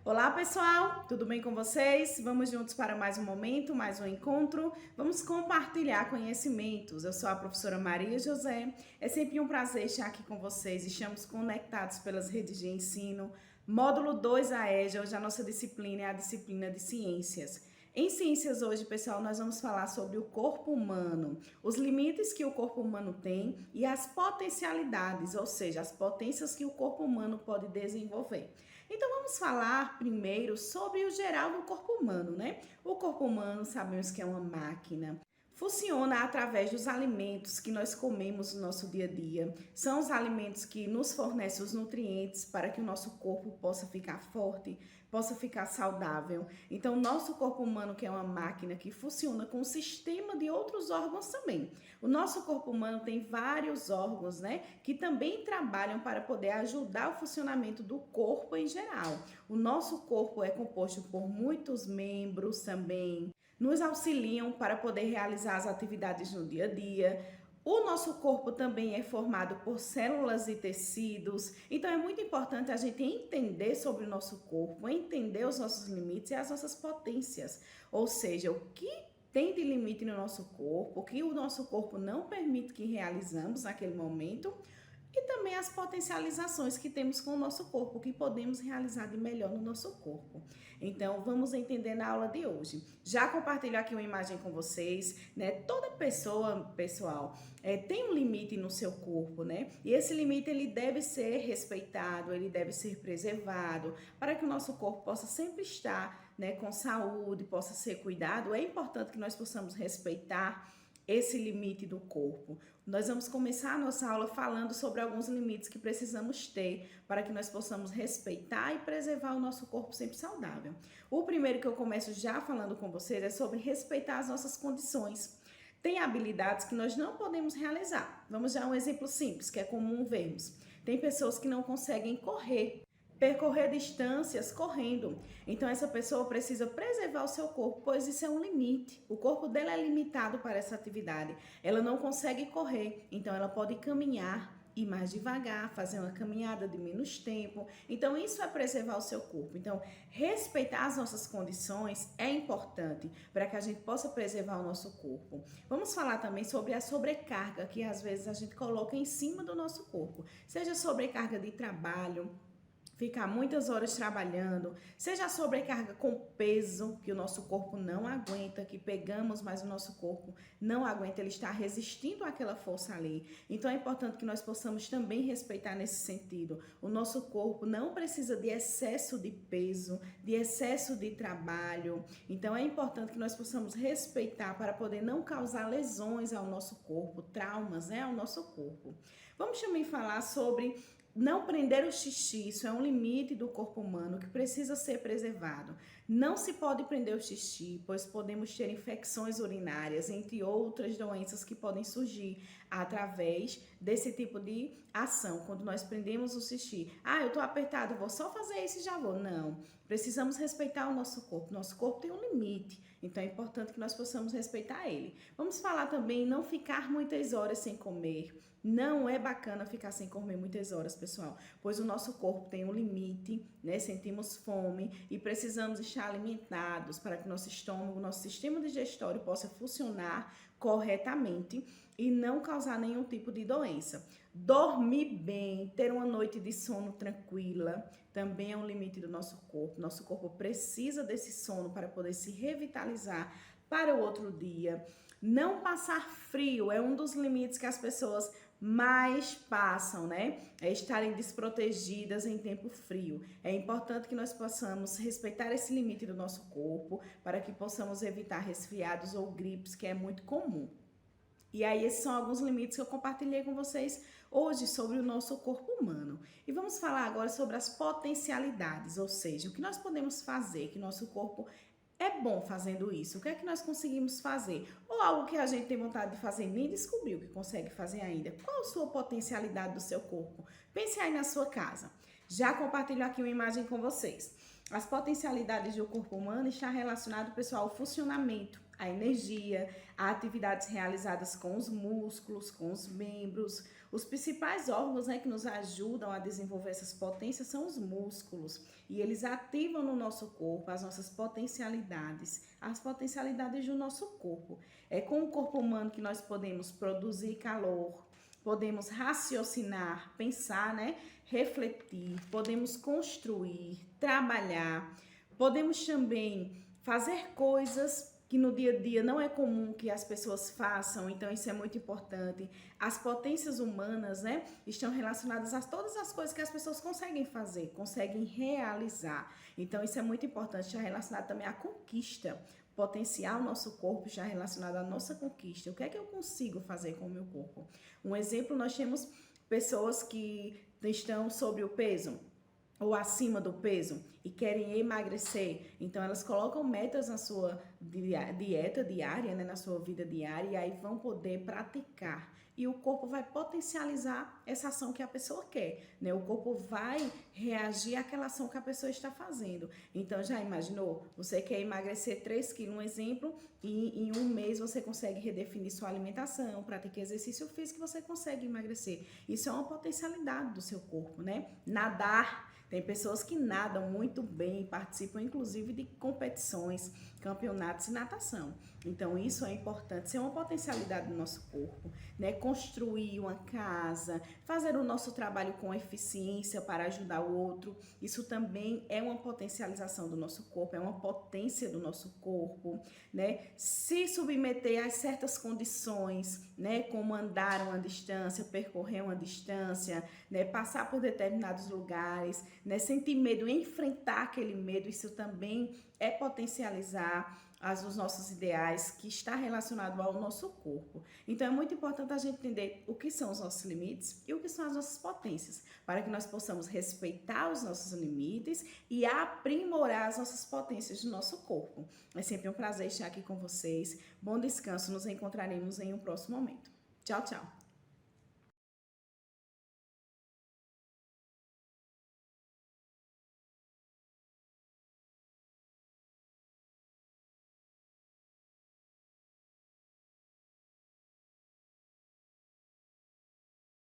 Olá pessoal, tudo bem com vocês? Vamos juntos para mais um momento, mais um encontro. Vamos compartilhar conhecimentos. Eu sou a professora Maria José. É sempre um prazer estar aqui com vocês. Estamos conectados pelas redes de ensino. Módulo 2 AEJA, hoje a nossa disciplina é a disciplina de ciências. Em ciências hoje, pessoal, nós vamos falar sobre o corpo humano, os limites que o corpo humano tem e as potencialidades, ou seja, as potências que o corpo humano pode desenvolver. Então vamos falar primeiro sobre o geral do corpo humano, né? O corpo humano, sabemos que é uma máquina. Funciona através dos alimentos que nós comemos no nosso dia a dia. São os alimentos que nos fornecem os nutrientes para que o nosso corpo possa ficar forte, possa ficar saudável. Então, o nosso corpo humano, que é uma máquina que funciona com um sistema de outros órgãos também. O nosso corpo humano tem vários órgãos, né, que também trabalham para poder ajudar o funcionamento do corpo em geral. O nosso corpo é composto por muitos membros também, nos auxiliam para poder realizar as atividades no dia a dia. O nosso corpo também é formado por células e tecidos, então é muito importante a gente entender sobre o nosso corpo, entender os nossos limites e as nossas potências, ou seja, o que tem de limite no nosso corpo, o que o nosso corpo não permite que realizamos naquele momento, e também as potencializações que temos com o nosso corpo, que podemos realizar de melhor no nosso corpo. Então, vamos entender na aula de hoje. Já compartilho aqui uma imagem com vocês, né? Toda pessoa, pessoal, tem um limite no seu corpo, né? E esse limite, ele deve ser respeitado, ele deve ser preservado, para que o nosso corpo possa sempre estar, né, com saúde, possa ser cuidado. É importante que nós possamos respeitar esse limite do corpo. Nós vamos começar a nossa aula falando sobre alguns limites que precisamos ter para que nós possamos respeitar e preservar o nosso corpo sempre saudável. O primeiro que eu começo já falando com vocês é sobre respeitar as nossas condições. Tem habilidades que nós não podemos realizar. Vamos dar um exemplo simples, que é comum vermos. Tem pessoas que não conseguem percorrer distâncias correndo. Então essa pessoa precisa preservar o seu corpo, pois isso é um limite. O corpo dela é limitado para essa atividade. Ela não consegue correr, então ela pode caminhar e mais devagar, fazer uma caminhada de menos tempo. Então isso é preservar o seu corpo. Então respeitar as nossas condições é importante para que a gente possa preservar o nosso corpo. Vamos falar também sobre a sobrecarga que às vezes a gente coloca em cima do nosso corpo, seja sobrecarga de trabalho, ficar muitas horas trabalhando, seja a sobrecarga com peso, que o nosso corpo não aguenta, que pegamos, mas o nosso corpo não aguenta, ele está resistindo àquela força ali. Então é importante que nós possamos também respeitar nesse sentido. O nosso corpo não precisa de excesso de peso, de excesso de trabalho. Então é importante que nós possamos respeitar para poder não causar lesões ao nosso corpo, traumas, né, ao nosso corpo. Vamos também falar sobre não prender o xixi. Isso é um limite do corpo humano que precisa ser preservado. Não se pode prender o xixi, pois podemos ter infecções urinárias, entre outras doenças que podem surgir através desse tipo de ação. Quando nós prendemos o xixi, eu tô apertado, vou só fazer isso e já vou. Não, precisamos respeitar o nosso corpo. Nosso corpo tem um limite, então é importante que nós possamos respeitar ele. Vamos falar também em não ficar muitas horas sem comer. Não é bacana ficar sem comer muitas horas, pessoal, pois o nosso corpo tem um limite, né? Sentimos fome e precisamos estar alimentados para que nosso estômago, nosso sistema digestório possa funcionar corretamente e não causar nenhum tipo de doença. Dormir bem, ter uma noite de sono tranquila, também é um limite do nosso corpo. Nosso corpo precisa desse sono para poder se revitalizar para o outro dia. Não passar frio é um dos limites que as pessoas mais passam, né? É estarem desprotegidas em tempo frio. É importante que nós possamos respeitar esse limite do nosso corpo para que possamos evitar resfriados ou gripes, que é muito comum. E aí, esses são alguns limites que eu compartilhei com vocês hoje sobre o nosso corpo humano. E vamos falar agora sobre as potencialidades, ou seja, o que nós podemos fazer, que nosso corpo é bom fazendo isso. O que é que nós conseguimos fazer? Ou algo que a gente tem vontade de fazer e nem descobriu que consegue fazer ainda. Qual a sua potencialidade do seu corpo? Pense aí na sua casa. Já compartilho aqui uma imagem com vocês. As potencialidades do corpo humano estão relacionadas, pessoal, ao funcionamento, a energia, as atividades realizadas com os músculos, com os membros. Os principais órgãos, né, que nos ajudam a desenvolver essas potências são os músculos. E eles ativam no nosso corpo as nossas potencialidades, as potencialidades do nosso corpo. É com o corpo humano que nós podemos produzir calor, podemos raciocinar, pensar, né, refletir, podemos construir, trabalhar, podemos também fazer coisas que no dia a dia não é comum que as pessoas façam, então isso é muito importante. As potências humanas, né, estão relacionadas a todas as coisas que as pessoas conseguem fazer, conseguem realizar. Então isso é muito importante, está relacionado também à conquista. Potenciar o nosso corpo já relacionado à nossa conquista. O que é que eu consigo fazer com o meu corpo? Um exemplo, nós temos pessoas que estão sobre o peso ou acima do peso e querem emagrecer, então elas colocam metas na sua dieta diária, né, na sua vida diária, e aí vão poder praticar. E o corpo vai potencializar essa ação que a pessoa quer, né? O corpo vai reagir àquela ação que a pessoa está fazendo. Então, já imaginou? Você quer emagrecer 3 quilos, um exemplo, e em um mês você consegue redefinir sua alimentação, praticar exercício físico e você consegue emagrecer. Isso é uma potencialidade do seu corpo, né? Nadar. Tem pessoas que nadam muito bem, participam inclusive de competições, campeonatos de natação. Então isso é importante, isso é uma potencialidade do nosso corpo, né? Construir uma casa, fazer o nosso trabalho com eficiência para ajudar o outro, isso também é uma potencialização do nosso corpo, é uma potência do nosso corpo, né? Se submeter a certas condições, né? Como andar uma distância, percorrer uma distância, né? Passar por determinados lugares, né? Sentir medo, enfrentar aquele medo, isso também é potencializar os nossos ideais, que está relacionado ao nosso corpo. Então é muito importante a gente entender o que são os nossos limites e o que são as nossas potências, para que nós possamos respeitar os nossos limites e aprimorar as nossas potências do nosso corpo. É sempre um prazer estar aqui com vocês. Bom descanso, nos encontraremos em um próximo momento. Tchau, tchau!